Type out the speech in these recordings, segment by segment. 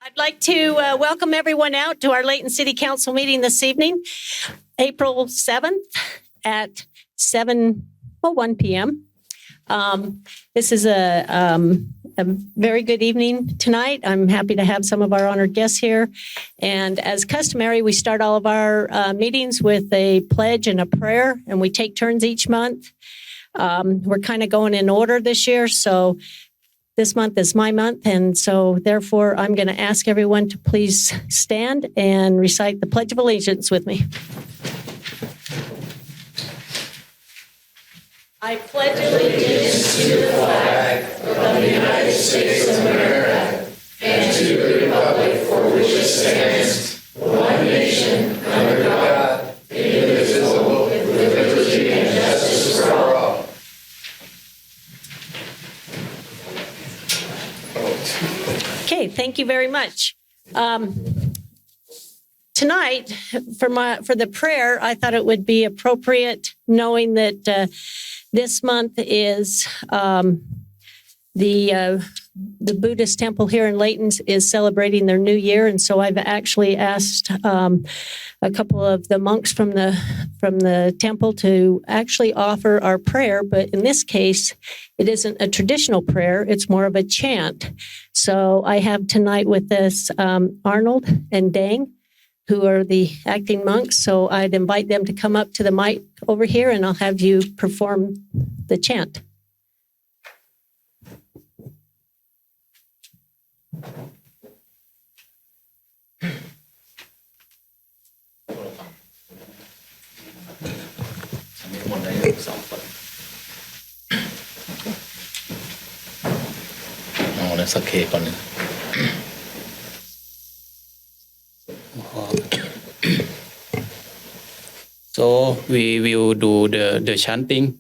I'd like to welcome everyone out to our Layton City Council meeting this evening, April 7th at 7:01 p.m. This is a very good evening tonight. I'm happy to have some of our honored guests here. And as customary, we start all of our meetings with a pledge and a prayer, and we take turns each month. We're kind of going in order this year, so this month is my month, and so therefore I'm going to ask everyone to please stand and recite the Pledge of Allegiance with me. I pledge allegiance to the flag of the United States of America and to the republic for which it stands, one nation, under God, indivisible, with liberty and justice for all. Okay, thank you very much. Tonight, for the prayer, I thought it would be appropriate, knowing that this month is the Buddhist temple here in Layton is celebrating their new year, and so I've actually asked a couple of the monks from the temple to actually offer our prayer. But in this case, it isn't a traditional prayer; it's more of a chant. So I have tonight with us Arnold and Dang, who are the acting monks. So I'd invite them to come up to the mic over here, and I'll have you perform the chant. So we will do the chanting,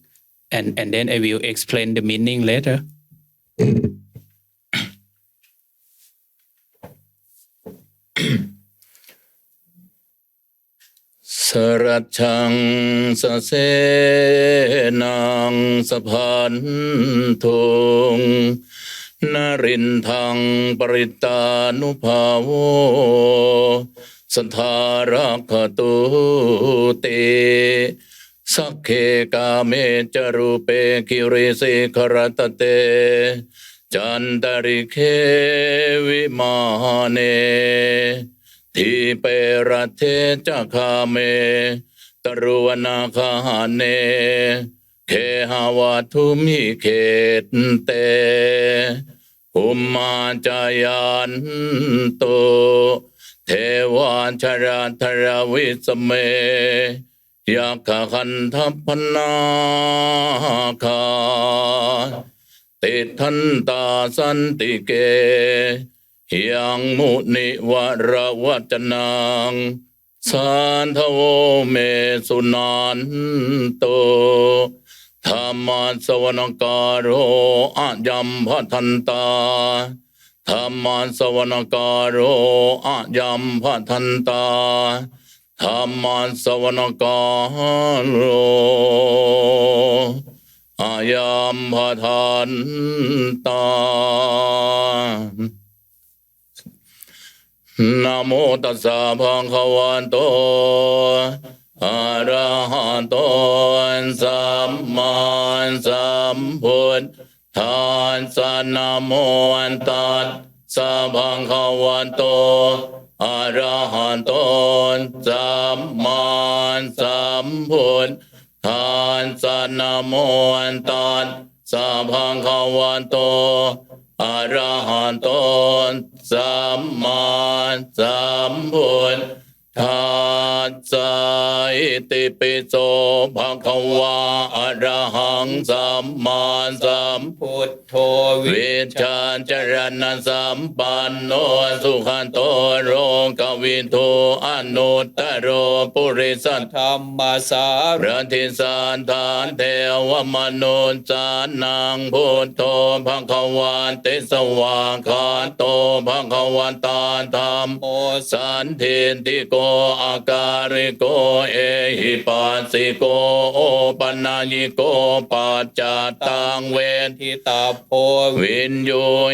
and then I will explain the meaning later. Sarachang sasenang sabhantung narintang paritanupavo Santharakatu te sakhe kame charupe kirisi karatate chandarikhe vimane Dhipe rathe chakame taruvana kahane khehavatumi khete ummajayanto Tevan chara visame yakakanthapanaka tethanta santike yang muni varavachanang santavo me sunanto dhamma savanakaro ajam bhatanta Dhamman savanakaro ajam bhatanta Dhamman savanakaro ayam bhatanta Namo tassa bhagavato arahato samma sambuddhassa Than sanamo antat sabhanghavanto arahanto samman sambuddh Than sanamo antat sabhanghavanto arahanto samman sambuddh Tatsa iti piso bhagava arahang samma samputto vichan charana sampanno sukhanto rokavito anuttaro purisat dhamma sarati santan deva manussanang bhutto bhagavante savakanto bhagavanta dhammo santinti ko อาการิโกเอหิปัสสิโกโอปัญญิโกปัจจตังเวทิตาโพวินโย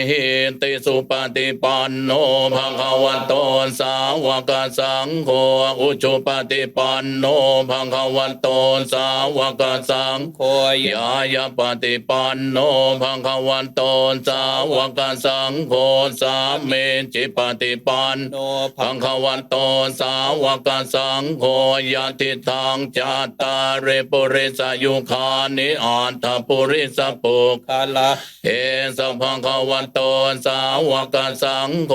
หิติสุปฏิปันโนภะคะวะโตสาวกสังโฆอุชุปฏิปันโนภะคะวะโตสาวกสังโฆยายาปฏิปันโนภะคะวะโตสาวกสังโฆสามีจิปฏิปันโนภะคะวะโตสาวกสังโฆยะติทังจัตตาริปุริสยุคานิอัตถปุริสปุคละ เอสะภะคะวะโตสาวกสังโฆ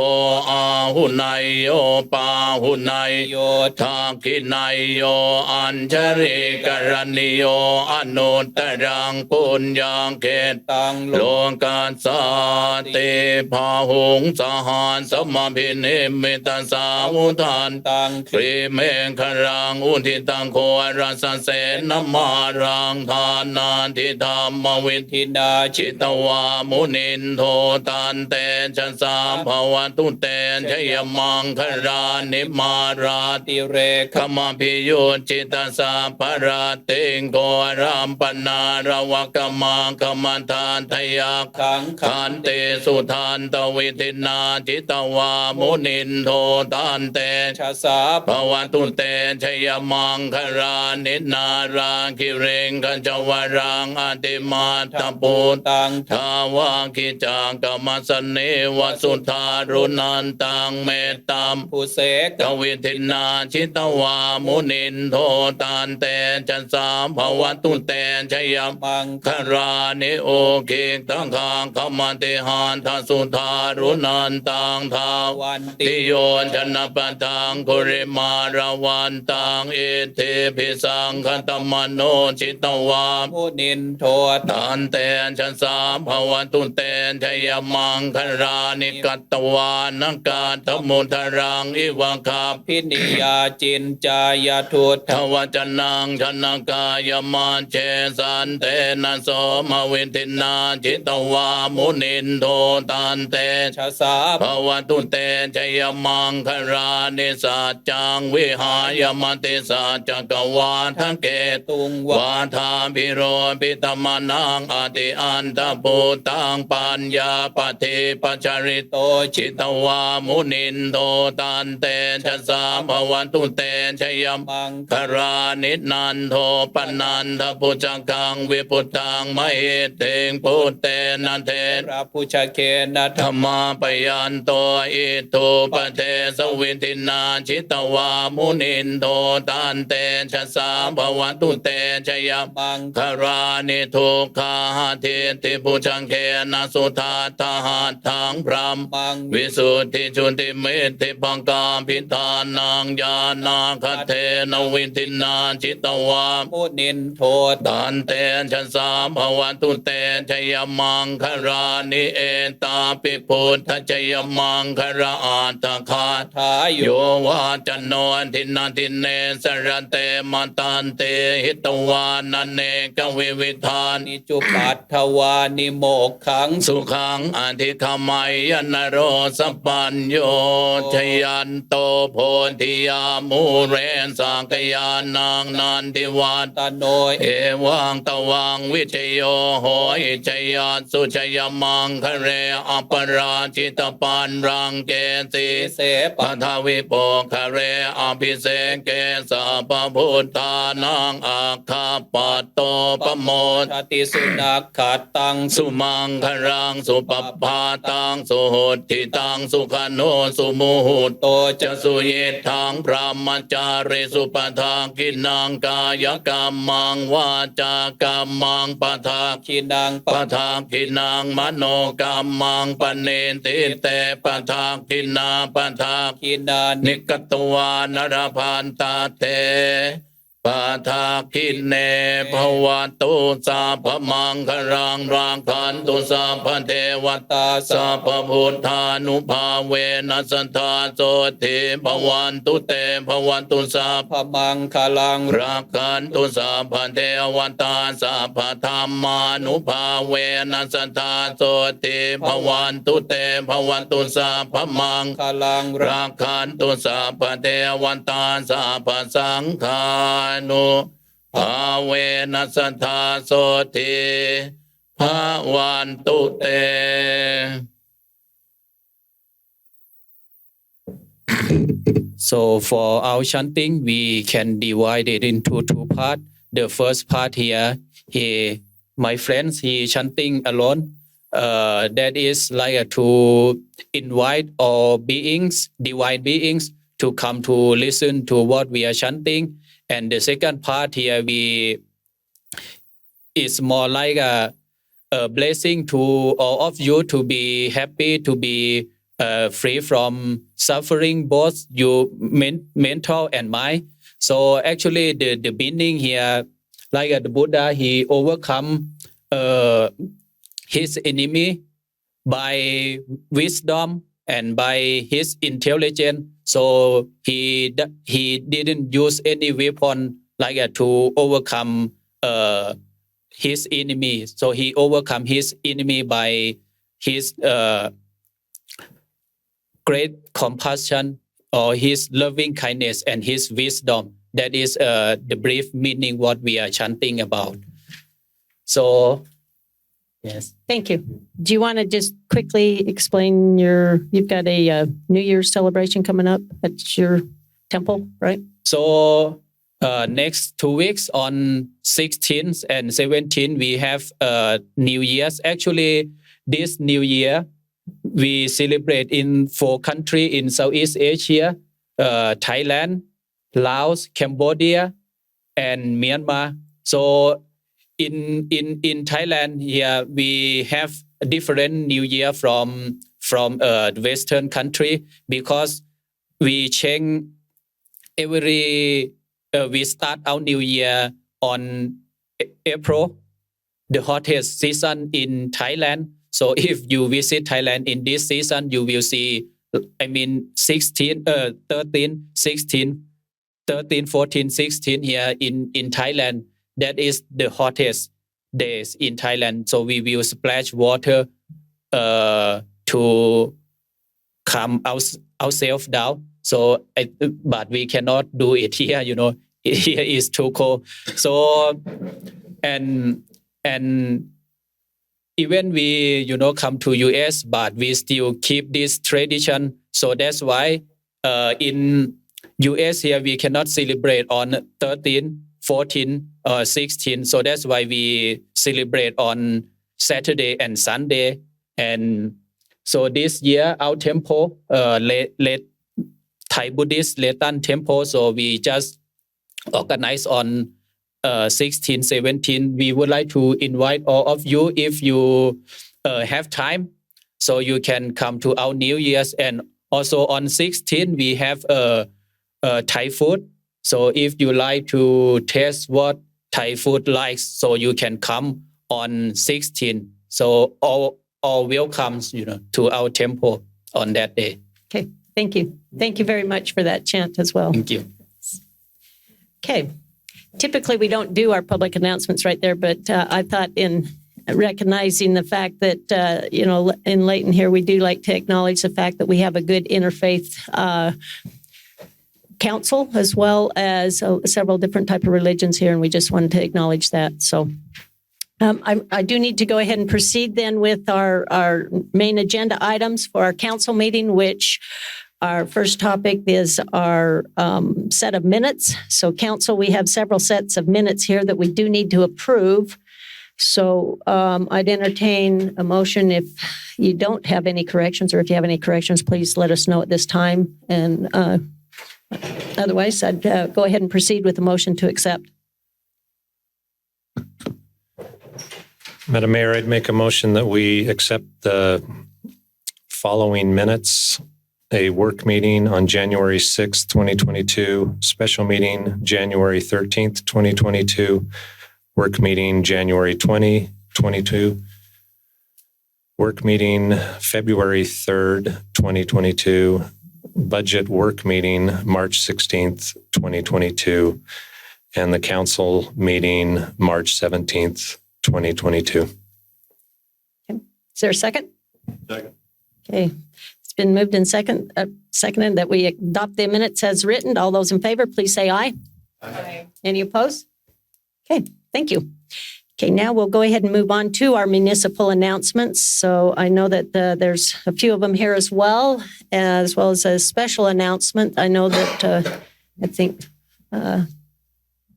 อาหุนายโยปาหุนายโยทักขินายโยอัญชริกรณิโยอนุตตรังปุญญังเกตังโลกัสสาติภาหุงสหัสสมภินิมิตสาวุทันตังคริเมฆรังอุทิตังโครัสเสนมารังทานาทิธรรมวิธินาจิตวามุนินโทตันเตชะสาภวตุเตชยมังครานิมาราติเรขมาพิโยจิตสาภราติงโกรัมปนารวกมังคมันทานทยาขังขันเตสุทันตวิทินาจิตวามุนินโทตันเตชะสาภวตุเตชยมังครานินาราคิเรงกัจจวรังอติมาตปูตังทาวาคิจังกรรมสเนวสุธารุนันตังเมตตามภูเสกวิทินาชิตวามุนินโทตันเตจันสาภวตุเตชยมังครานิโอเกตังคังขมันติหานทสุธารุนันตังทาวันติโยชนะปะตังคุริมาราวันตังเอเทพิสังคตมโนชิตวามุนินโทตันเตจันสาภวตุเตชยมังครานิกัตตวานกาธมุทรังอิวังคาพินิยาจินจายทุตทวจนังชนกายมาเชสันเตนะโสมวิทินาจิตวามุนินโทตันเตชะสาภวตุเตชยมังครานิสัจจังวิหายมติสัจจกวาทเกตุงวาทาภิโรปิตมนังอติอันตปุตังปัญญาปฏิปัจจริโตจิตวามุนินโทตันเตชะสาภวตุเตชยมังครานินันโทปนันทปุจกังวิปุตตังมเหเตงปุตเตนันเทพระพุชเคนัธรรมาปยันโตอิตุปเทสวิทินาจิตวามุนินโทตันเตชะสาภวตุเตชยมังครานิทุกขาเทติปุจังเคนะสุธาตหัตถังพรหมังวิสุทธิจุติเมติปังกาพิธานังญาณาคเทนวิทินาจิตวามุนินโทตันเตชะสาภวตุเตชยมังครานิเอตาปิพุทธชยมังคราอัตถคาทายโยวาจโนทินาทิเนสรเตมตันเตหิตวานันเนกวิวิธานิจุปัตถวานิโมกขังสุขังอธิคมัยยนโรสปัญโยชยันโตโพธิยามูเรนสังกยานังนันทิวาตโนเอวังตวังวิจโยโหยชยัสสุชยมังคะเรอปราชิตปันรังเกสีเสปทาวิโปคะเรอภิเสเกสัพพุทธานังอาคาปัตโตปโมทติสุนักขัดตังสุมังครังสุปปาตังสุโหติตังสุขโนสุมุหุโตจะสุเยทังพระมจาริสุปทากินังกายกรรมังวาจากรรมังปทากินังปทากินังมโนกรรมังปเนติเตปทากินาปทากินานิกตวานรพันตาเตป ปาทาคินเนภวัตุสัพพมังคลังรังคันตุสัพพเทวตาสัพพพุทธานุภาเวนัสทธาโสติภวันตุเตภวันตุสัพพมังคลังรักขันตุสัพพเทวตาสัพพธรรมานุภาเวนัสทธาโสติภวันตุเตภวันตุสัพพมังคลังรักขันตุสัพพเทวตาสัพพสังฆานุภาเวนัสทธาโสติภวันตุเต So for our chanting, we can divide it into two parts. The first part here, my friends, he chanting alone. That is like to invite all beings, divine beings, to come to listen to what we are chanting. And the second part here, is more like a blessing to all of you to be happy, to be free from suffering, both your mental and mind. So actually, the meaning here, like the Buddha, he overcome his enemy by wisdom and by his intelligence. So he didn't use any weapon like to overcome his enemy. So he overcome his enemy by his great compassion or his loving kindness and his wisdom. That is the brief meaning what we are chanting about. So, yes. Thank you. Do you want to just quickly explain you've got a New Year's celebration coming up at your temple, right? So next 2 weeks on 16th and 17th, we have New Year's. Actually, this New Year, we celebrate in 4 countries in Southeast Asia, Thailand, Laos, Cambodia, and Myanmar. So in Thailand here, we have a different New Year from Western country, because we change every we start our New Year on April, the hottest season in Thailand. So if you visit Thailand in this season, you will see, 13, 14, 16 here in Thailand. That is the hottest days in Thailand. So we will splash water to calm ourselves down. So, but we cannot do it here, here is too cold. So, and even we, come to US, but we still keep this tradition. So that's why in US here, we cannot celebrate on 13, 14, or 16. So that's why we celebrate on Saturday and Sunday. And so this year, our temple, Thai Buddhist LAYTON temple, so we just organize on 16, 17. We would like to invite all of you, if you have time, so you can come to our New Year's. And also on 16, we have Thai food. So if you like to taste what Thai food likes, so you can come on 16. So all welcomes, to our temple on that day. Okay, thank you. Thank you very much for that chant as well. Thank you. Okay. Typically, we don't do our public announcements right there, but I thought in recognizing the fact that, in Layton here, we do like to acknowledge the fact that we have a good interfaith council, as well as several different type of religions here, and we just wanted to acknowledge that. So I do need to go ahead and proceed then with our main agenda items for our council meeting, which our first topic is our set of minutes. So council, we have several sets of minutes here that we do need to approve. So I'd entertain a motion if you don't have any corrections, or if you have any corrections, please let us know at this time. And otherwise, I'd go ahead and proceed with the motion to accept. Madam Mayor, I'd make a motion that we accept the following minutes a work meeting on January 6th, 2022, special meeting January 13th, 2022, work meeting January 2022, work meeting February 3rd, 2022, budget work meeting March 16th, 2022, and the council meeting March 17th, 2022. Is there a second? Second. Okay. It's been moved and seconded that we adopt the minutes as written. All those in favor, please say aye. Aye. Any opposed? Okay, thank you. Okay, now we'll go ahead and move on to our municipal announcements. So I know that there's a few of them here as well as a special announcement. I know that I think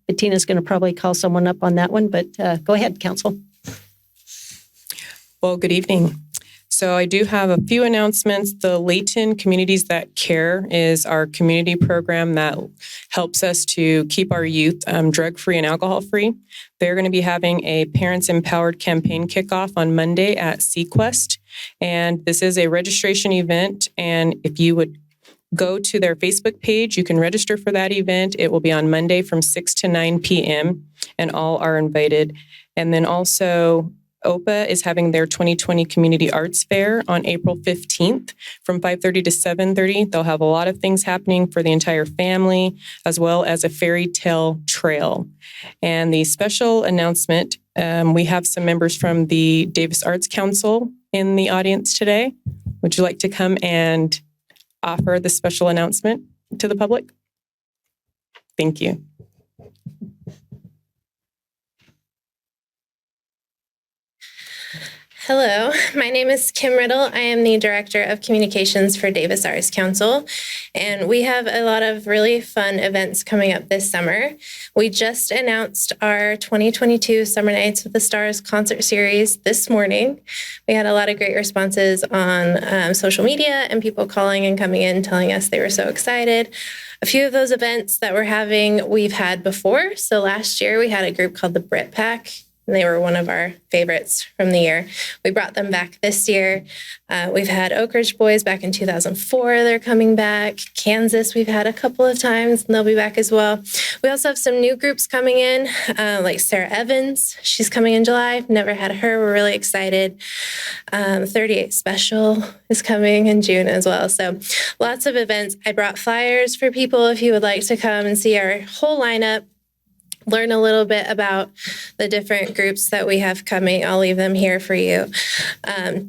Bettina's going to probably call someone up on that one, but go ahead, Council. Well, good evening. So I do have a few announcements. The LAYTON Communities That Care is our community program that helps us to keep our youth drug-free and alcohol-free. They're going to be having a Parents Empowered campaign kickoff on Monday at Sequest. And this is a registration event. And if you would go to their Facebook page, you can register for that event. It will be on Monday from 6 to 9 p.m. and all are invited. And then also OPA is having their 2020 Community Arts Fair on April 15th from 5:30 to 7:30. They'll have a lot of things happening for the entire family, as well as a fairy tale trail. And the special announcement, we have some members from the Davis Arts Council in the audience today. Would you like to come and offer the special announcement to the public? Thank you. Hello, my name is Kim Riddle. I am the Director of Communications for Davis Arts Council, and we have a lot of really fun events coming up this summer. We just announced our 2022 Summer Nights with the Stars concert series this morning. We had a lot of great responses on social media and people calling and coming in telling us they were so excited. A few of those events that we're having, we've had before. So last year we had a group called the Brit Pack. And they were one of our favorites from the year. We brought them back this year. We've had Oak Ridge Boys back in 2004. They're coming back. Kansas, we've had a couple of times, and they'll be back as well. We also have some new groups coming in, like Sarah Evans. She's coming in July. Never had her. We're really excited. 38 Special is coming in June as well. So lots of events. I brought flyers for people if you would like to come and see our whole lineup. Learn a little bit about the different groups that we have coming. I'll leave them here for you.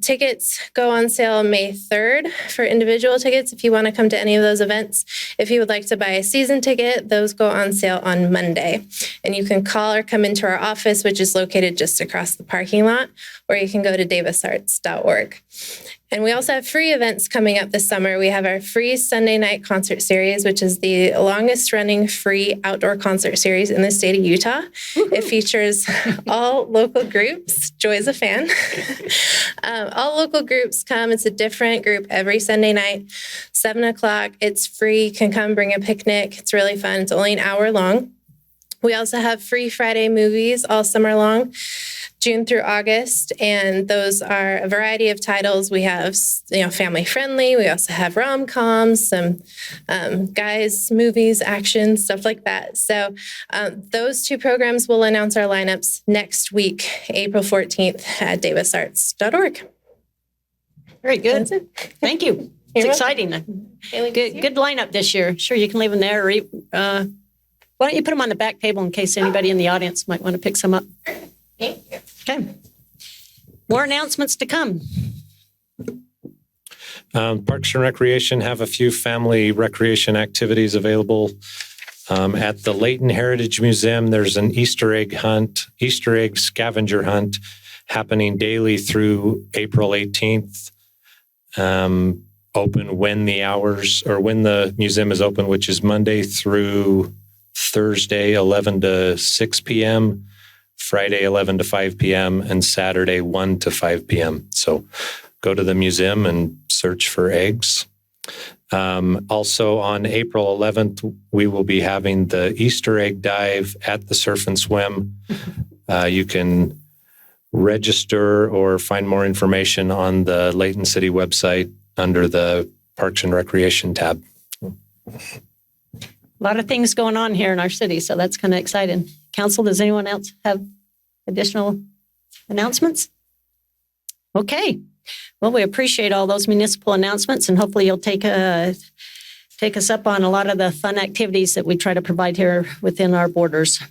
Tickets go on sale May 3rd for individual tickets if you want to come to any of those events. If you would like to buy a season ticket, those go on sale on Monday. And you can call or come into our office, which is located just across the parking lot, or you can go to davisarts.org. And we also have free events coming up this summer. We have our free Sunday night concert series, which is the longest running free outdoor concert series in the state of Utah. It features all local groups. Joy's a fan. All local groups come. It's a different group every Sunday night, 7 o'clock. It's free. You can come bring a picnic. It's really fun. It's only an hour long. We also have free Friday movies all summer long, June through August, and those are a variety of titles. We have, family friendly. We also have rom-coms, some guys, movies, action, stuff like that. So those two programs will announce our lineups next week, April 14th at davisarts.org. Very good. Thank you. It's You're exciting. Good lineup this year. Sure, you can leave them there. Why don't you put them on the back table in case anybody in the audience might want to pick some up? Thank you. Okay. More announcements to come. Parks and Recreation have a few family recreation activities available. At the Layton Heritage Museum, there's an Easter egg scavenger hunt happening daily through April 18th. Open when the museum is open, which is Monday through Thursday, 11 to 6 p.m., Friday, 11 to 5 p.m., and Saturday, 1 to 5 p.m. So go to the museum and search for eggs. Also on April 11th, we will be having the Easter egg dive at the Surf and Swim. You can register or find more information on the Layton City website under the Parks and Recreation tab. A lot of things going on here in our city, so that's kind of exciting. Council, does anyone else have additional announcements? Okay. Well, we appreciate all those municipal announcements, and hopefully you'll take us up on a lot of the fun activities that we try to provide here within our borders.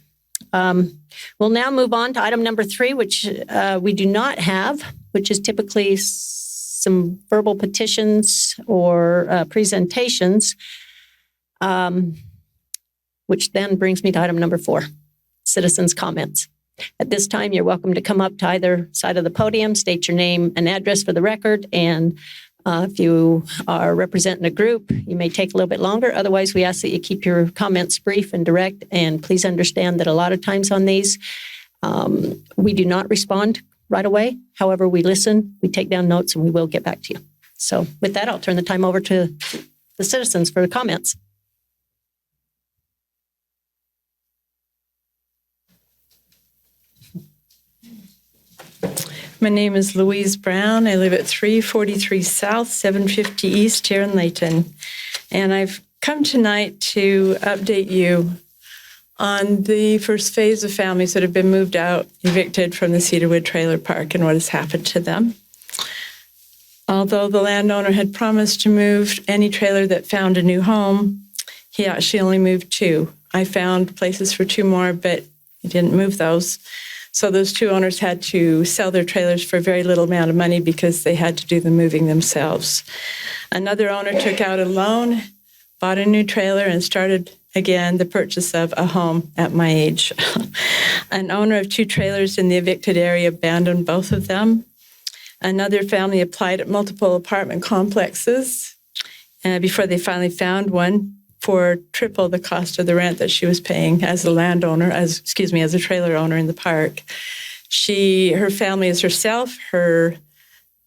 We'll now move on to item number 3, which we do not have, which is typically some verbal petitions or presentations, which then brings me to item number 4, citizens' comments. At this time, you're welcome to come up to either side of the podium, state your name and address for the record, and if you are representing a group, you may take a little bit longer. Otherwise, we ask that you keep your comments brief and direct, and please understand that a lot of times on these, we do not respond right away. However, we listen, we take down notes, and we will get back to you. So with that, I'll turn the time over to the citizens for the comments. My name is Louise Brown. I live at 343 South, 750 East here in Layton. And I've come tonight to update you on the first phase of families that have been moved out, evicted from the Cedarwood Trailer Park, and what has happened to them. Although the landowner had promised to move any trailer that found a new home, he actually only moved 2. I found places for 2 more, but he didn't move those. So those 2 owners had to sell their trailers for a very little amount of money because they had to do the moving themselves. Another owner took out a loan, bought a new trailer, and started again the purchase of a home at my age. An owner of 2 trailers in the evicted area abandoned both of them. Another family applied at multiple apartment complexes before they finally found one for triple the cost of the rent that she was paying as a landowner, as a trailer owner in the park. Her family is herself, her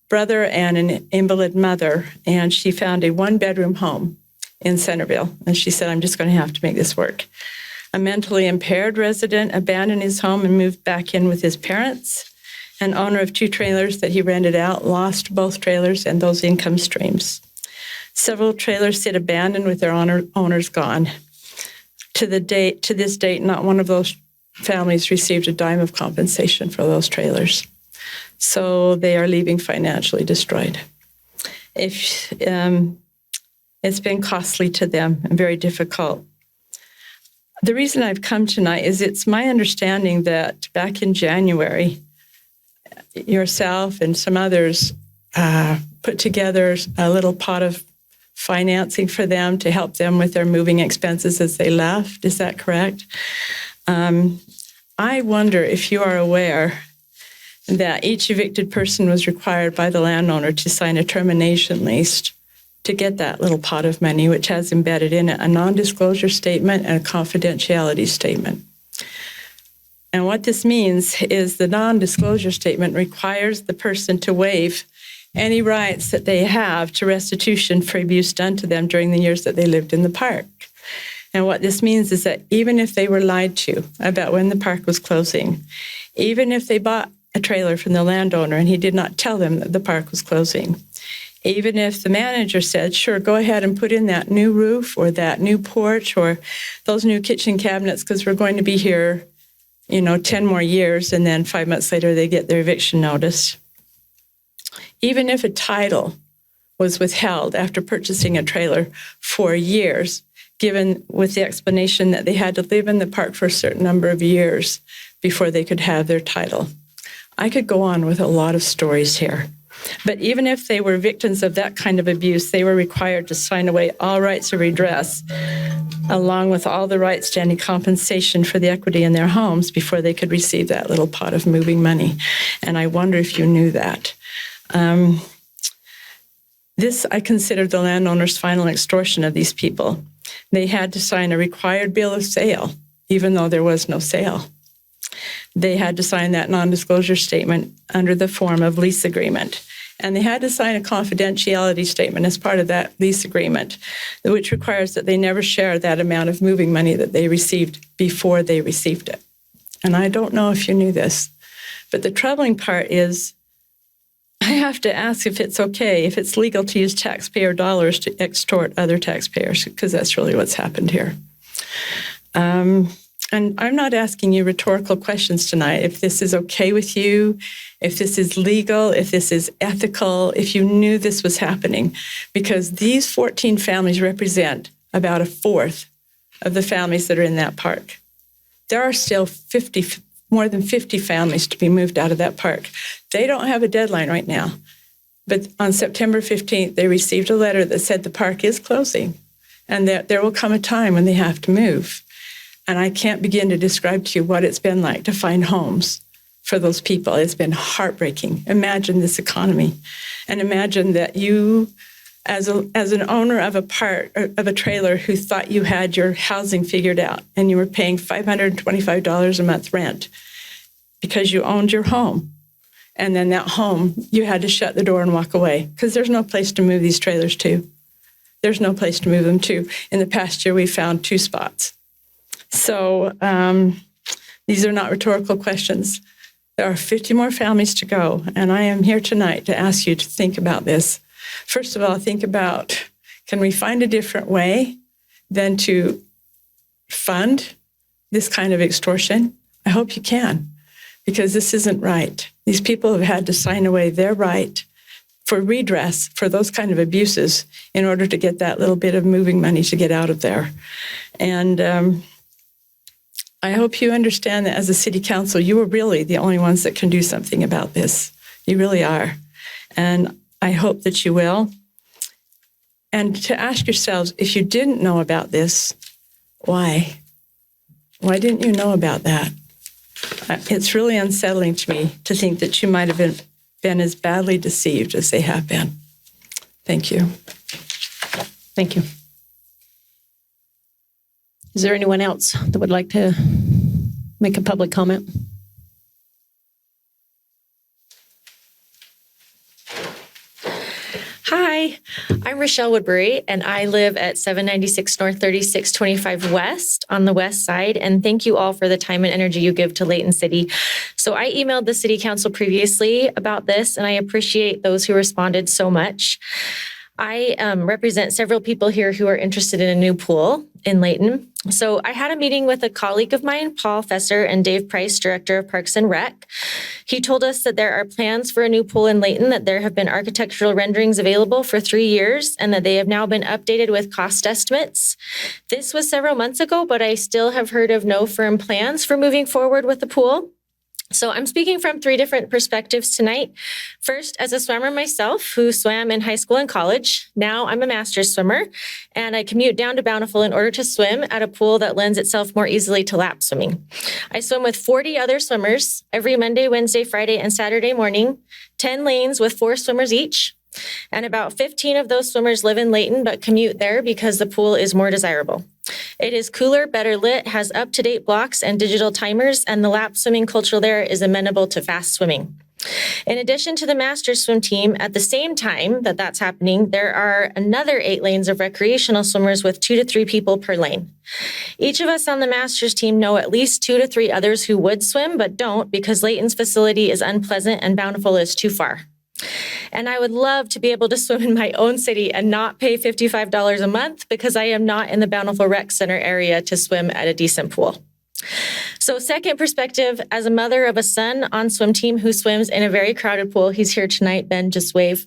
brother, and an invalid mother, and she found a 1-bedroom home in Centerville. And she said, I'm just going to have to make this work. A mentally impaired resident abandoned his home and moved back in with his parents. An owner of 2 trailers that he rented out lost both trailers and those income streams. Several trailers sit abandoned with their owners gone. To this date, not one of those families received a dime of compensation for those trailers. So they are leaving financially destroyed. It's been costly to them and very difficult. The reason I've come tonight is it's my understanding that back in January, yourself and some others put together a little pot of financing for them to help them with their moving expenses as they left. Is that correct? I wonder if you are aware that each evicted person was required by the landowner to sign a termination lease to get that little pot of money, which has embedded in it a non-disclosure statement and a confidentiality statement. And what this means is the non-disclosure statement requires the person to waive any rights that they have to restitution for abuse done to them during the years that they lived in the park. And what this means is that even if they were lied to about when the park was closing, even if they bought a trailer from the landowner and he did not tell them that the park was closing, even if the manager said, sure, go ahead and put in that new roof or that new porch or those new kitchen cabinets because we're going to be here 10 more years, and then 5 months later they get their eviction notice. Even if a title was withheld after purchasing a trailer for years, given with the explanation that they had to live in the park for a certain number of years before they could have their title. I could go on with a lot of stories here. But even if they were victims of that kind of abuse, they were required to sign away all rights of redress, along with all the rights to any compensation for the equity in their homes before they could receive that little pot of moving money. And I wonder if you knew that. This, I consider the landowner's final extortion of these people. They had to sign a required bill of sale, even though there was no sale. They had to sign that non-disclosure statement under the form of lease agreement. And they had to sign a confidentiality statement as part of that lease agreement, which requires that they never share that amount of moving money that they received before they received it. And I don't know if you knew this, but the troubling part is I have to ask if it's okay, if it's legal to use taxpayer dollars to extort other taxpayers, because that's really what's happened here. And I'm not asking you rhetorical questions tonight. If this is okay with you, if this is legal, if this is ethical, if you knew this was happening, because these 14 families represent about a fourth of the families that are in that park. There are still more than 50 families to be moved out of that park. They don't have a deadline right now, but on September 15th, they received a letter that said the park is closing and that there will come a time when they have to move. And I can't begin to describe to you what it's been like to find homes for those people. It's been heartbreaking. Imagine this economy, and imagine that you, as an owner of a trailer who thought you had your housing figured out, and you were paying $525 a month rent because you owned your home. And then that home, you had to shut the door and walk away because there's no place to move these trailers to. There's no place to move them to. In the past year, we found 2 spots. So these are not rhetorical questions. There are 50 more families to go, and I am here tonight to ask you to think about this. First of all, think about, can we find a different way than to fund this kind of extortion? I hope you can, because this isn't right. These people have had to sign away their right for redress for those kind of abuses in order to get that little bit of moving money to get out of there. And I hope you understand that as a city council, you are really the only ones that can do something about this. You really are. And I hope that you will. And to ask yourselves, if you didn't know about this, why? Why didn't you know about that? It's really unsettling to me to think that you might have been as badly deceived as they have been. Thank you. Thank you. Is there anyone else that would like to make a public comment? Hi, I'm Rochelle Woodbury, and I live at 796 North 3625 West on the west side. And thank you all for the time and energy you give to Layton City. So I emailed the City Council previously about this, and I appreciate those who responded so much. I represent several people here who are interested in a new pool in Layton. So I had a meeting with a colleague of mine, Paul Fesser, and Dave Price, Director of Parks and Rec. He told us that there are plans for a new pool in Layton, that there have been architectural renderings available for 3 years, and that they have now been updated with cost estimates. This was several months ago, but I still have heard of no firm plans for moving forward with the pool. So I'm speaking from 3 different perspectives tonight. First, as a swimmer myself who swam in high school and college. Now I'm a master's swimmer, and I commute down to Bountiful in order to swim at a pool that lends itself more easily to lap swimming. I swim with 40 other swimmers every Monday, Wednesday, Friday, and Saturday morning, 10 lanes with 4 swimmers each. And about 15 of those swimmers live in Layton but commute there because the pool is more desirable. It is cooler, better lit, has up-to-date blocks and digital timers, and the lap swimming culture there is amenable to fast swimming. In addition to the Masters swim team, at the same time that that's happening, there are another 8 lanes of recreational swimmers with 2 to 3 people per lane. Each of us on the Masters team know at least 2 to 3 others who would swim but don't because Layton's facility is unpleasant and Bountiful is too far. And I would love to be able to swim in my own city and not pay $55 a month because I am not in the Bountiful Rec Center area to swim at a decent pool. So second perspective, as a mother of a son on swim team who swims in a very crowded pool, he's here tonight, Ben, just wave.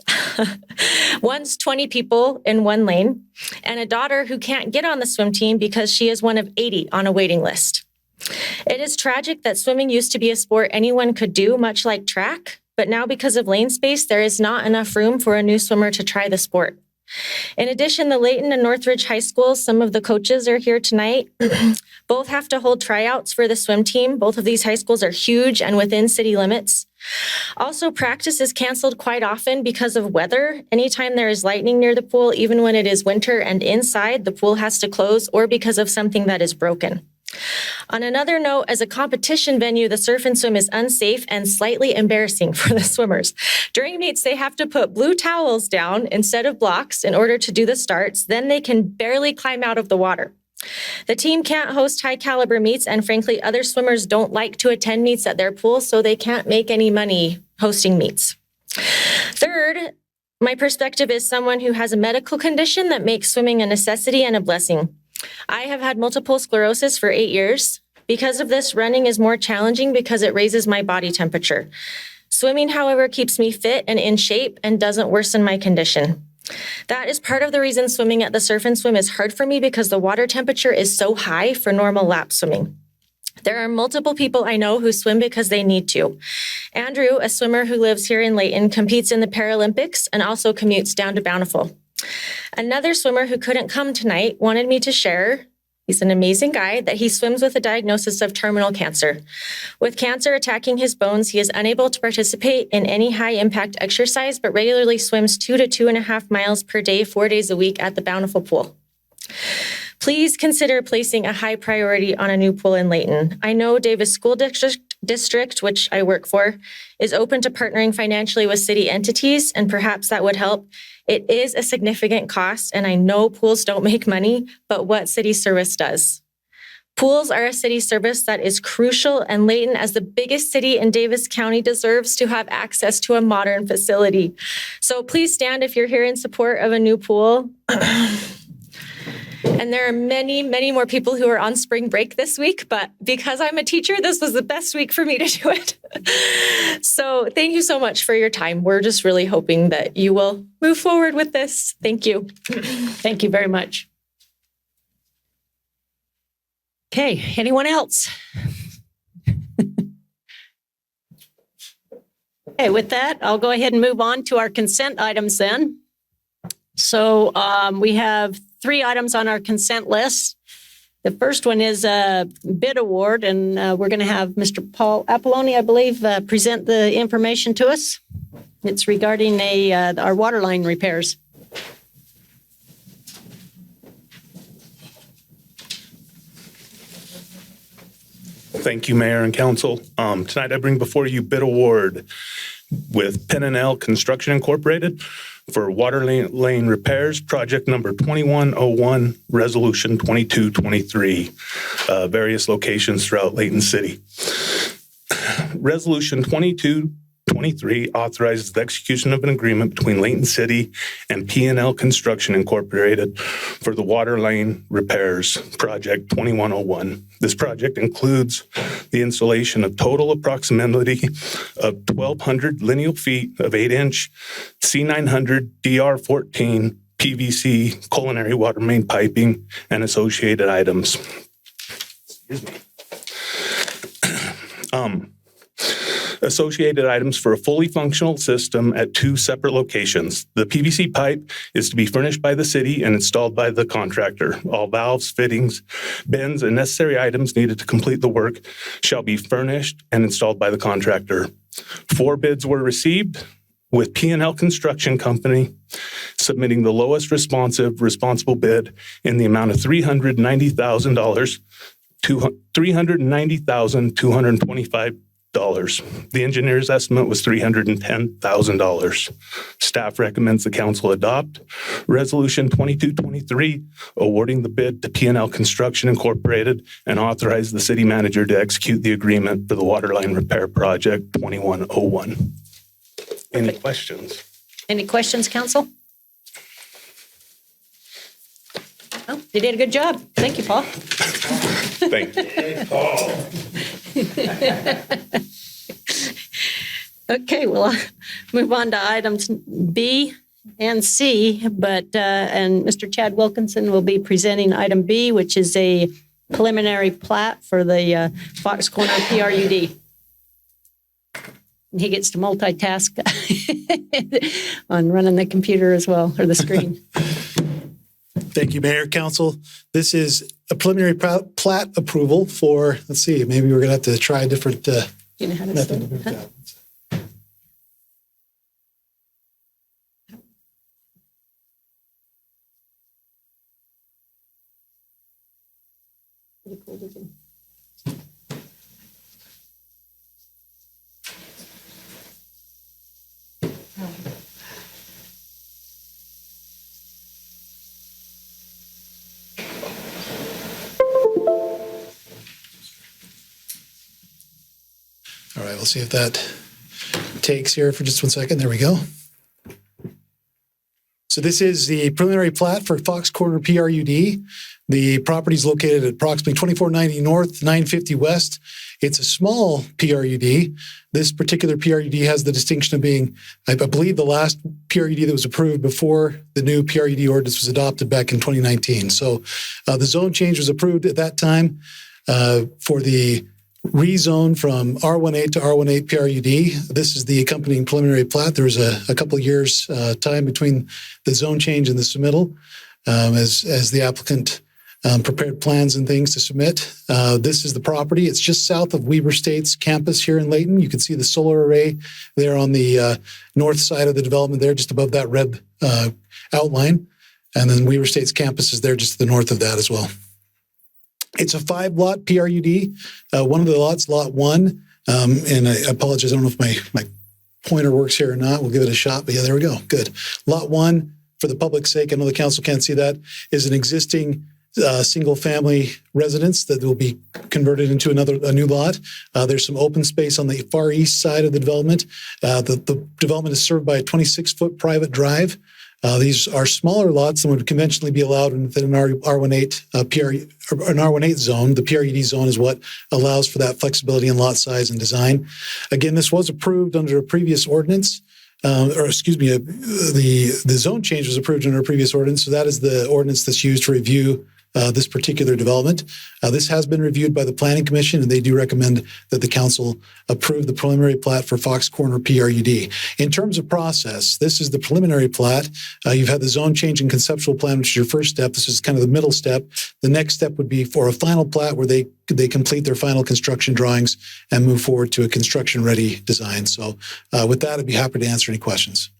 Once 20 people in 1 lane, and a daughter who can't get on the swim team because she is one of 80 on a waiting list. It is tragic that swimming used to be a sport anyone could do, much like track. But now because of lane space, there is not enough room for a new swimmer to try the sport. In addition, the Layton and Northridge High Schools, some of the coaches are here tonight. Both have to hold tryouts for the swim team. Both of these high schools are huge and within city limits. Also, practice is canceled quite often because of weather. Anytime there is lightning near the pool, even when it is winter and inside, the pool has to close or because of something that is broken. On another note, as a competition venue, the surf and swim is unsafe and slightly embarrassing for the swimmers. During meets, they have to put blue towels down instead of blocks in order to do the starts. Then they can barely climb out of the water. The team can't host high caliber meets, and frankly, other swimmers don't like to attend meets at their pool, so they can't make any money hosting meets. Third, my perspective is someone who has a medical condition that makes swimming a necessity and a blessing. I have had multiple sclerosis for 8 years. Because of this, running is more challenging because it raises my body temperature. Swimming, however, keeps me fit and in shape and doesn't worsen my condition. That is part of the reason swimming at the Surf and Swim is hard for me, because the water temperature is so high for normal lap swimming. There are multiple people I know who swim because they need to. Andrew, a swimmer who lives here in Layton, competes in the Paralympics and also commutes down to Bountiful. Another swimmer who couldn't come tonight wanted me to share, he's an amazing guy, that he swims with a diagnosis of terminal cancer. With cancer attacking his bones, he is unable to participate in any high-impact exercise, but regularly swims 2 to 2.5 miles per day, 4 days a week at the Bountiful Pool. Please consider placing a high priority on a new pool in Layton. I know Davis School District, which I work for, is open to partnering financially with city entities, and perhaps that would help. It is a significant cost, and I know pools don't make money, but what city service does? Pools are a city service that is crucial, and Layton, as the biggest city in Davis County, deserves to have access to a modern facility. So please stand if you're here in support of a new pool. And there are many, many more people who are on spring break this week, but because I'm a teacher, this was the best week for me to do it. So thank you so much for your time. We're just really hoping that you will move forward with this. Thank you. Thank you very much. Okay, anyone else? Okay, with that, I'll go ahead and move on to our consent items then. So we have 3 items on our consent list. The first one is a bid award, and we're going to have Mr. Paul Apolloni, I believe, present the information to us. It's regarding our water line repairs. Thank you, Mayor and Council. Tonight I bring before you bid award with Penn and L Construction Incorporated for water lane repairs, project number 2101, resolution 2223, various locations throughout Layton City. Resolution 2223 authorizes the execution of an agreement between Layton City and P&L Construction Incorporated for the water lane repairs, project 2101. This project includes the installation of total approximately of 1,200 lineal feet of 8-inch C900 DR14 PVC culinary water main piping and associated items. Excuse me. Associated items for a fully functional system at 2 separate locations. The PVC pipe is to be furnished by the city and installed by the contractor. All valves, fittings, bends, and necessary items needed to complete the work shall be furnished and installed by the contractor. 4 bids were received, with P&L Construction Company submitting the lowest responsible bid in the amount of $390,225. The engineer's estimate was $310,000. Staff recommends the council adopt Resolution 2223, awarding the bid to P&L Construction Incorporated and authorize the city manager to execute the agreement for the water line repair project 2101. Any questions? Any questions, council? Oh, you did a good job. Thank you, Paul. Thank you. Okay, well, I'll move on to items B and C, and Mr. Chad Wilkinson will be presenting item B, which is a preliminary plat for the Fox Corner PRUD. He gets to multitask on running the computer as well, or the screen. Thank you, Mayor, Council. This is a preliminary plat approval for, let's see, maybe we're going to have to try a different You know how to method say to move it? that. All right, we'll see if that takes here for just 1 second. There we go. So this is the preliminary plat for Fox Corner PRUD. The property is located at approximately 2490 North, 950 West. It's a small PRUD. This particular PRUD has the distinction of being, I believe, the last PRUD that was approved before the new PRUD ordinance was adopted back in 2019. So the zone change was approved at that time for the rezone from R18 to R18 PRUD. This is the accompanying preliminary plat. There was a couple of years time between the zone change and the submittal as the applicant prepared plans and things to submit. This is the property. It's just south of Weber State's campus here in Layton. You can see the solar array there on the north side of the development there, just above that red outline. And then Weber State's campus is there just to the north of that as well. It's a 5-lot PRUD. One of the lots, lot 1, and I apologize, I don't know if my pointer works here or not. We'll give it a shot, but yeah, there we go. Good. Lot 1, for the public's sake, I know the council can't see that, is an existing single-family residence that will be converted into a new lot. There's some open space on the far east side of the development. The development is served by a 26-foot private drive. These are smaller lots than would conventionally be allowed within an R18 or an R18 zone. The PRUD zone is what allows for that flexibility in lot size and design. Again, this was approved under a previous ordinance. The zone change was approved under a previous ordinance. So that is the ordinance that's used to review this particular development. This has been reviewed by the Planning Commission, and they do recommend that the council approve the preliminary plat for Fox Corner PRUD. In terms of process, this is the preliminary plat. You've had the zone change and conceptual plan, which is your first step. This is kind of the middle step. The next step would be for a final plat where they complete their final construction drawings and move forward to a construction-ready design. So with that, I'd be happy to answer any questions.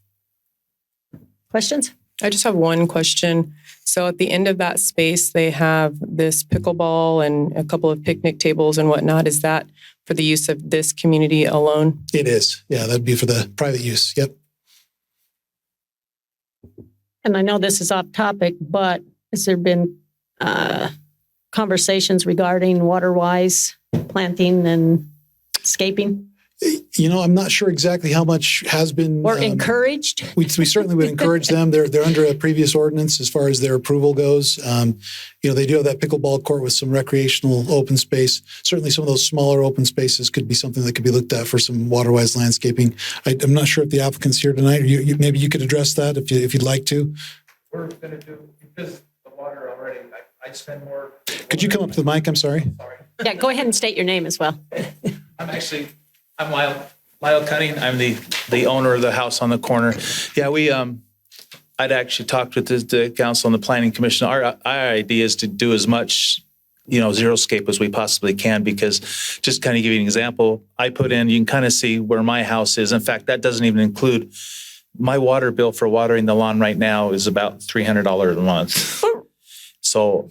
Questions? I just have one question. So at the end of that space, they have this pickleball and a couple of picnic tables and whatnot. Is that for the use of this community alone? It is. Yeah, that'd be for the private use. Yep. And I know this is off topic, but has there been conversations regarding water-wise planting and scaping? You know, I'm not sure exactly how much has been Or encouraged? We certainly would encourage them. They're under a previous ordinance as far as their approval goes. They do have that pickleball court with some recreational open space. Certainly some of those smaller open spaces could be something that could be looked at for some water-wise landscaping. I'm not sure if the applicant's here tonight, or maybe you could address that if you'd like to. We're going to do, because the water already, I spend more. Could you come up to the mic? I'm sorry. Yeah, go ahead and state your name as well. I'm Lyle Cunning. I'm the owner of the house on the corner. Yeah, I'd actually talked with the council and the planning commission. Our idea is to do as much, xeriscape as we possibly can, because just kind of give you an example, I put in, you can kind of see where my house is. In fact, that doesn't even include my water bill for watering the lawn right now is about $300 a month. So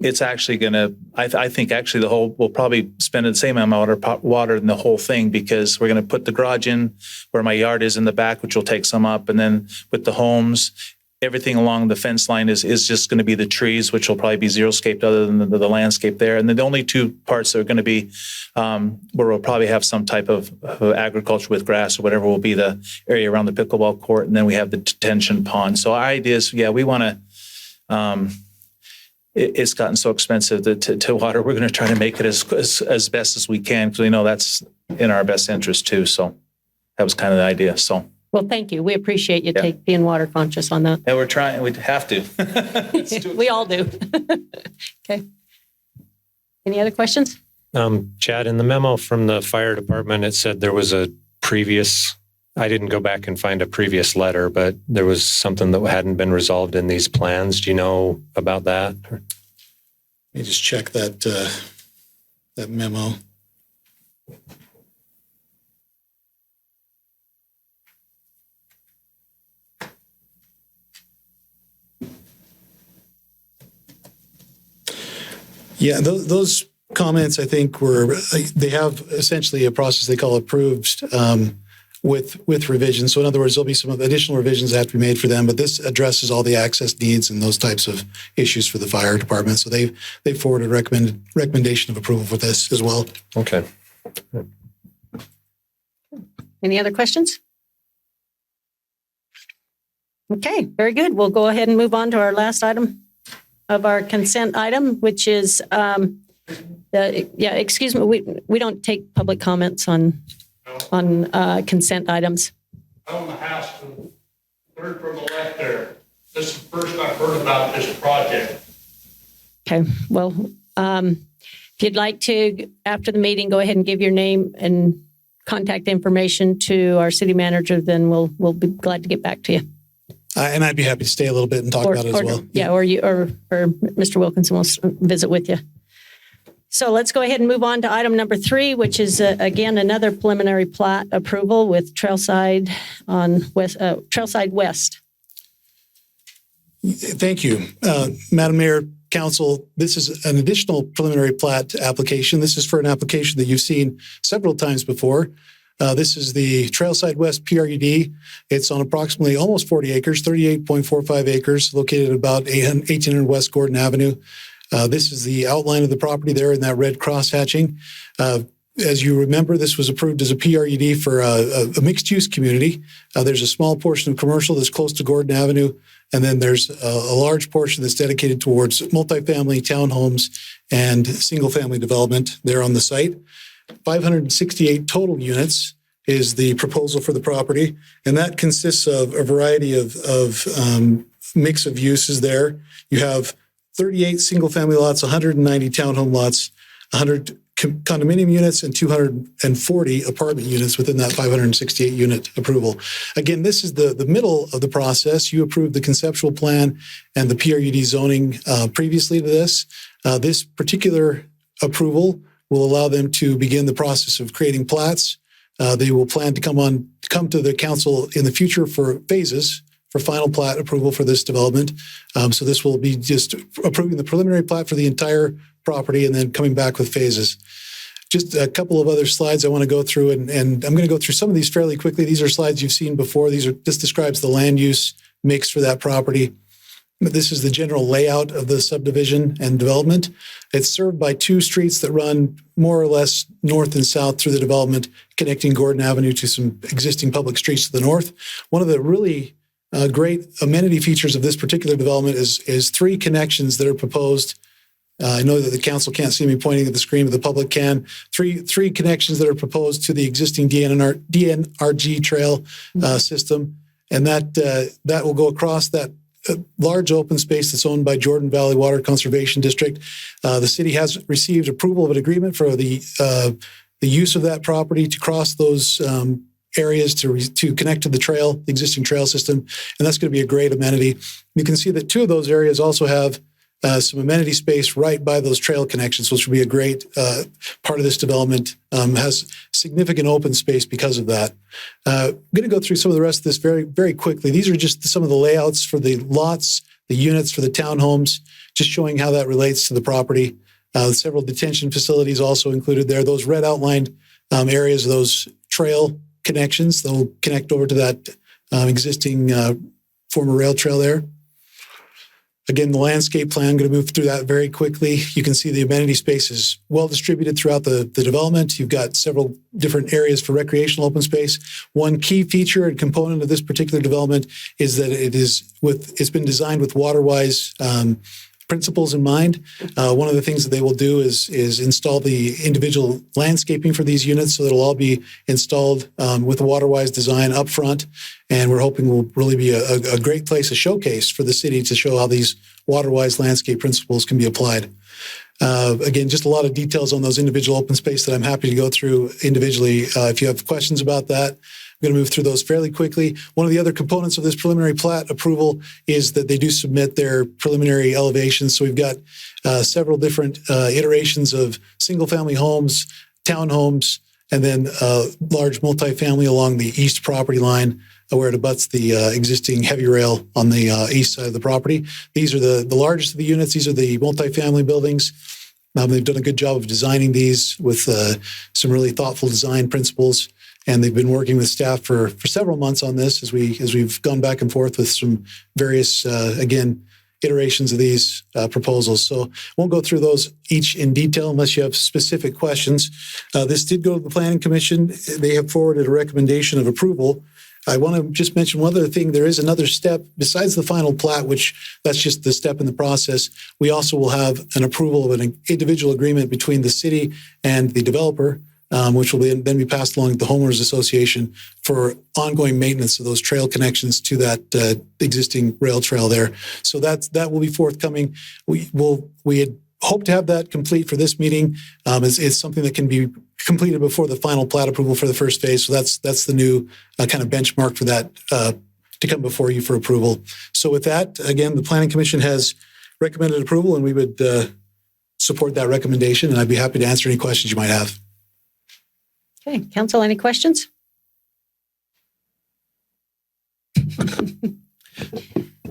it's actually going to, I think actually we'll probably spend the same amount of water in the whole thing, because we're going to put the garage in where my yard is in the back, which will take some up. And then with the homes, everything along the fence line is just going to be the trees, which will probably be xeriscaped other than the landscape there. And then the only two parts that are going to be where we'll probably have some type of agriculture with grass or whatever will be the area around the pickleball court. And then we have the detention pond. So our idea is, we want to, it's gotten so expensive to water. We're going to try to make it as best as we can, because we know that's in our best interest too. So that was kind of the idea. So. Well, thank you. We appreciate you being water conscious on that. Yeah, we're trying. We have to. We all do. Okay. Any other questions? Chad, in the memo from the fire department, it said there was a previous, I didn't go back and find a previous letter, but there was something that hadn't been resolved in these plans. Do you know about that? Let me just check that memo. Yeah, those comments, I think, they have essentially a process they call approved with revisions. So in other words, there'll be some additional revisions that have to be made for them, but this addresses all the access needs and those types of issues for the fire department. So they've forwarded a recommendation of approval for this as well. Okay. Any other questions? Okay, very good. We'll go ahead and move on to our last item of our consent item, which is, excuse me, we don't take public comments on consent items. I own the house third from the left there. This is the first I've heard about this project. Okay, well, if you'd like to, after the meeting, go ahead and give your name and contact information to our city manager, then we'll be glad to get back to you. And I'd be happy to stay a little bit and talk about it as well. Yeah, or Mr. Wilkinson will visit with you. So let's go ahead and move on to item number 3, which is again another preliminary plat approval with Trailside West. Thank you, Madam Mayor, Council. This is an additional preliminary plat application. This is for an application that you've seen several times before. This is the Trailside West PRUD. It's on approximately almost 40 acres, 38.45 acres, located about 1800 West Gordon Avenue. This is the outline of the property there in that red cross hatching. As you remember, this was approved as a PRUD for a mixed-use community. There's a small portion of commercial that's close to Gordon Avenue, and then there's a large portion that's dedicated towards multifamily townhomes and single-family development there on the site. 568 total units is the proposal for the property, and that consists of a variety of mix of uses there. You have 38 single-family lots, 190 townhome lots, 100 condominium units, and 240 apartment units within that 568 unit approval. Again, this is the middle of the process. You approved the conceptual plan and the PRUD zoning previously to this. This particular approval will allow them to begin the process of creating plats. They will plan to come to the council in the future for phases for final plat approval for this development. So this will be just approving the preliminary plat for the entire property and then coming back with phases. Just a couple of other slides I want to go through, and I'm going to go through some of these fairly quickly. These are slides you've seen before. This describes the land use mix for that property. This is the general layout of the subdivision and development. It's served by 2 streets that run more or less north and south through the development, connecting Gordon Avenue to some existing public streets to the north. One of the really great amenity features of this particular development is 3 connections that are proposed. I know that the council can't see me pointing at the screen, but the public can. Three connections that are proposed to the existing DNRG trail system, and that will go across that large open space that's owned by Jordan Valley Water Conservation District. The city has received approval of an agreement for the use of that property to cross those areas to connect to the trail, the existing trail system, and that's going to be a great amenity. You can see that 2 of those areas also have some amenity space right by those trail connections, which will be a great part of this development. Has significant open space because of that. I'm going to go through some of the rest of this very, very quickly. These are just some of the layouts for the lots, the units for the townhomes, just showing how that relates to the property. Several detention facilities also included there. Those red outlined areas, those trail connections, they'll connect over to that existing former rail trail there. Again, the landscape plan, I'm going to move through that very quickly. You can see the amenity space is well distributed throughout the development. You've got several different areas for recreational open space. One key feature and component of this particular development is that it's been designed with water-wise principles in mind. One of the things that they will do is install the individual landscaping for these units, so it'll all be installed with a water-wise design up front. And we're hoping will really be a great place, a showcase for the city to show how these water-wise landscape principles can be applied. Again, just a lot of details on those individual open space that I'm happy to go through individually. If you have questions about that, I'm going to move through those fairly quickly. One of the other components of this preliminary plat approval is that they do submit their preliminary elevations. So we've got several different iterations of single-family homes, townhomes, and then large multifamily along the east property line where it abuts the existing heavy rail on the east side of the property. These are the largest of the units. These are the multifamily buildings. They've done a good job of designing these with some really thoughtful design principles. And they've been working with staff for several months on this as we've gone back and forth with some various, again, iterations of these proposals. So won't go through those each in detail unless you have specific questions. This did go to the Planning Commission. They have forwarded a recommendation of approval I want to just mention one other thing. There is another step besides the final plat, which that's just the step in the process. We also will have an approval of an individual agreement between the city and the developer, which will then be passed along to the homeowners association for ongoing maintenance of those trail connections to that existing rail trail there. So that will be forthcoming. We had hoped to have that complete for this meeting. It's something that can be completed before the final plat approval for the first phase. So that's the new kind of benchmark for that to come before you for approval. So with that, again, the Planning Commission has recommended approval, and we would support that recommendation. And I'd be happy to answer any questions you might have. Okay, council, any questions?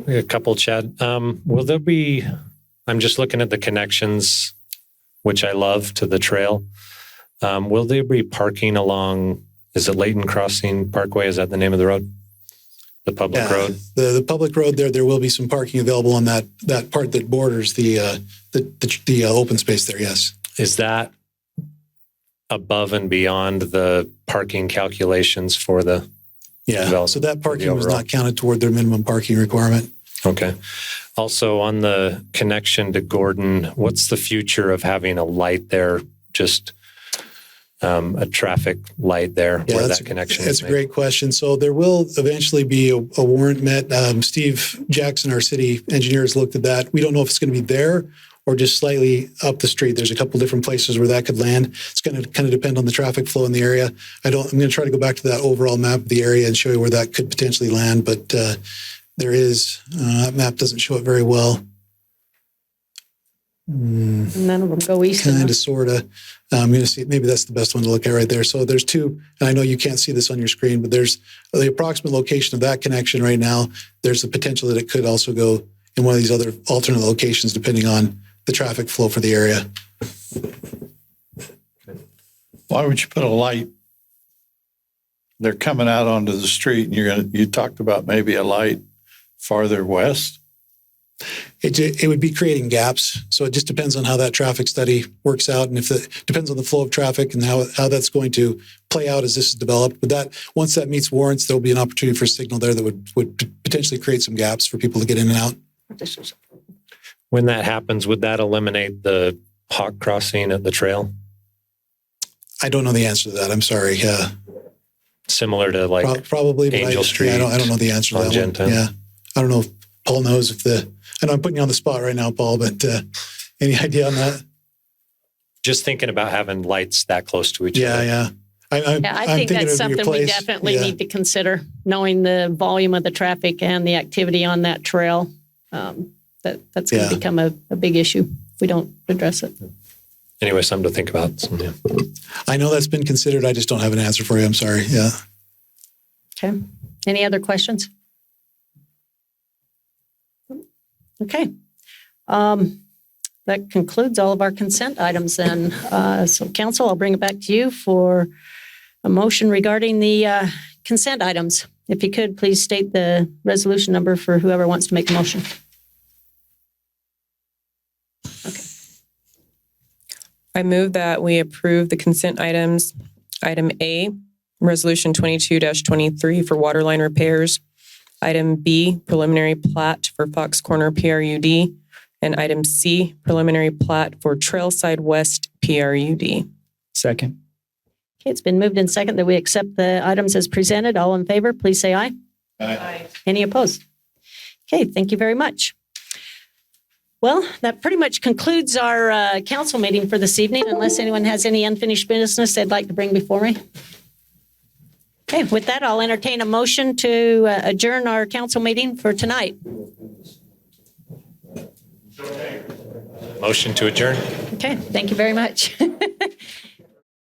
A couple, Chad. Will there be, I'm just looking at the connections, which I love, to the trail. Will there be parking along, is it Layton Crossing Parkway? Is that the name of the road? The public road? The public road there will be some parking available on that part that borders the open space there, yes. Is that above and beyond the parking calculations for the development? So that parking was not counted toward their minimum parking requirement. Okay. Also, on the connection to Gordon, what's the future of having a light there, just a traffic light there where that connection is That's made? a great question. So there will eventually be a warrant met. Steve Jackson, our city engineer, has looked at that. We don't know if it's going to be there or just slightly up the street. There's a couple different places where that could land. It's going to kind of depend on the traffic flow in the area. I'm going to try to go back to that overall map of the area and show you where that could potentially land. But there is, that map doesn't show it very well. None of them go east enough. Kind of, sort of. I'm going to see, maybe that's the best one to look at right there. So there's two, and I know you can't see this on your screen, but there's the approximate location of that connection right now. There's the potential that it could also go in one of these other alternate locations depending on the traffic flow for the area. Why would you put a light? They're coming out onto the street, and you talked about maybe a light farther west. It would be creating gaps. So it just depends on how that traffic study works out, and if it depends on the flow of traffic and how that's going to play out as this is developed. But that once that meets warrants, there'll be an opportunity for a signal there that would potentially create some gaps for people to get in and out. When that happens, would that eliminate the hawk crossing at the trail? I don't know the answer to that. I'm sorry. Similar to like probably, but Angel Street. I don't know the answer to that one. Genta. Yeah, I don't know if Paul knows I know I'm putting you on the spot right now, Paul, but any idea on that? Just thinking about having lights that close to each other. Yeah. I think that's something we definitely need to consider, knowing the volume of the traffic and the activity on that trail. That's going to become a big issue if we don't address it. Anyway, something to think about. So, yeah. I know that's been considered. I just don't have an answer for you. I'm sorry. Yeah. Okay. Any other questions? Okay. That concludes all of our consent items then. So council, I'll bring it back to you for a motion regarding the consent items. If you could, please state the resolution number for whoever wants to make a motion. Okay. I move that we approve the consent items. Item A, Resolution 22-23 for waterline repairs. Item B, preliminary plat for Fox Corner PRUD. And item C, preliminary plat for Trailside West PRUD. Second. Okay, it's been moved and second that we accept the items as presented. All in favor, please say aye. Aye. Any opposed? Okay, thank you very much. Well, that pretty much concludes our council meeting for this evening, unless anyone has any unfinished business they'd like to bring before me. Okay, with that, I'll entertain a motion to adjourn our council meeting for tonight. Motion to adjourn. Okay, thank you very much.